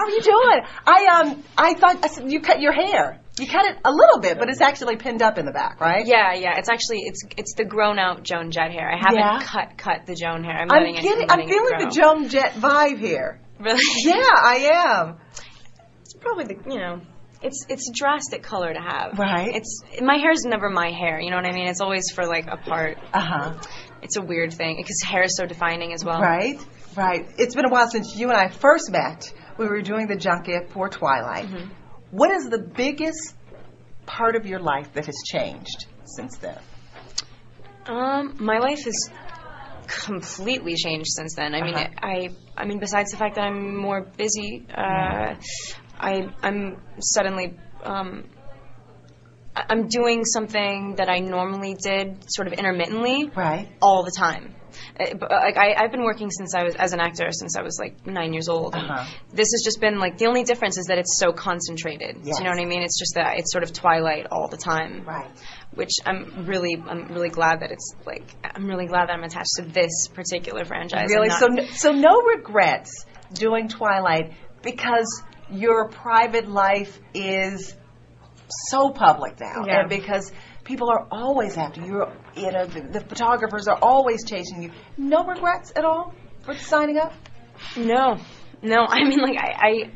are you doing? I said you cut your hair. You cut it a little bit, but it's actually pinned up in the back, right? Yeah. It's actually it's the grown out Joan Jett hair. I haven't cut the Joan hair. I'm feeling the Joan Jett vibe here. Really? Yeah, I am. It's probably it's a drastic color to have. Right. My hair's never my hair. You know what I mean? It's always for like a part. Uh-huh. It's a weird thing because hair is so defining as well. Right. It's been a while since you and I first met. We were doing the junket for Twilight. Mm-hmm. What is the biggest part of your life that has changed since then? My life has completely changed since then. I mean, besides the fact that I'm more busy, I'm suddenly I'm doing something that I normally did sort of intermittently, right, all the time. Like I've been working since I was as an actor since I was like 9 years old. This has just been like the only difference is that it's so concentrated. Yes. Do you know what I mean? It's just that it's sort of Twilight all the time. Right. Which I'm really glad that it's like I'm really glad that I'm attached to this particular franchise. Really, so no regrets doing Twilight because your private life is so public now, yeah. and because people are always after you. The photographers are always chasing you. No regrets at all for signing up? No. I mean, like I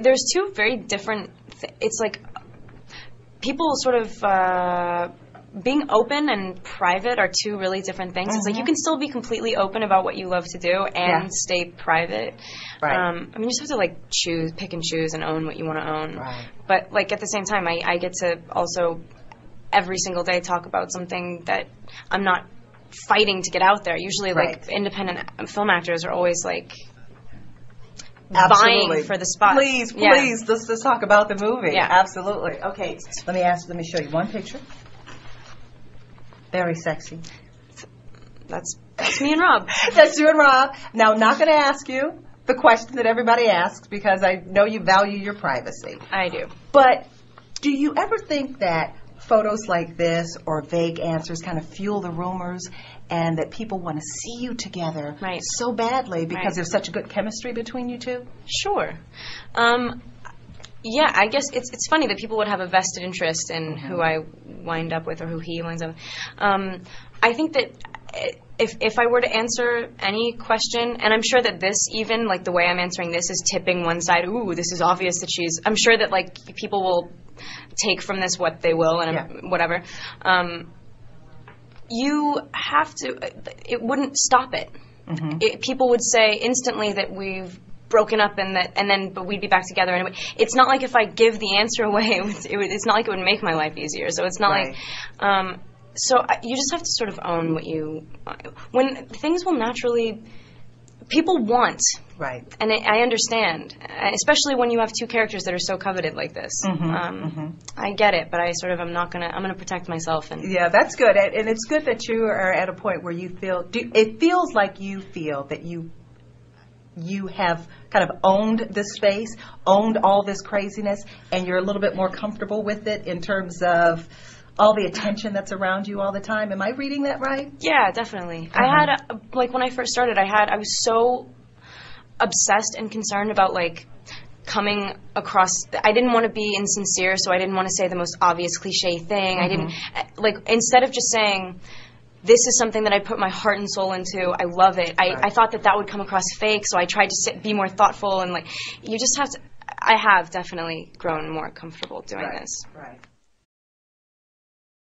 there's two very different. It's like people sort of being open and private are two really different things. Mm-hmm. It's like you can still be completely open about what you love to do and stay private. Right. I mean, you just have to like pick and choose, and own what you want to own. Right. But like at the same time, I get to also every single day talk about something that I'm not fighting to get out there. Usually, like independent film actors are always like vying for the spot. Please, let's talk about the movie. Yeah, absolutely. Okay, let me show you one picture. Very sexy. That's me and Rob. That's you and Rob. Now, I'm not going to ask you the question that everybody asks because I know you value your privacy. I do. But do you ever think that photos like this or vague answers kind of fuel the rumors and that people want to see you together so badly because there's such a good chemistry between you two? Sure. Yeah, I guess it's funny that people would have a vested interest in who I wind up with or who he winds up with. I think that if I were to answer any question, and I'm sure that this even, like the way I'm answering this is tipping one side, ooh, this is obvious that I'm sure that like people will take from this what they will and whatever. You have to, it wouldn't stop it. Mm-hmm. People would say instantly that we've broken up but we'd be back together anyway. It's not like if I give the answer away, it's not like it would make my life easier. So it's not like, you just have to sort of own when things will naturally, people want. Right. And I understand, especially when you have two characters that are so coveted like this. I get it, but I'm gonna protect myself. Yeah, that's good. And it's good that you are at a point where you it feels like you feel that you have kind of owned this space, owned all this craziness, and you're a little bit more comfortable with it in terms of all the attention that's around you all the time. Am I reading that right? Yeah, definitely. I had, when I first started, I was so obsessed and concerned about, like, coming across, I didn't want to be insincere, so I didn't want to say the most obvious cliche thing. I didn't, like, instead of just saying, this is something that I put my heart and soul into, I love it, I thought that would come across fake, so I tried to be more thoughtful, and, like, you just have to, I have definitely grown more comfortable doing this. Right.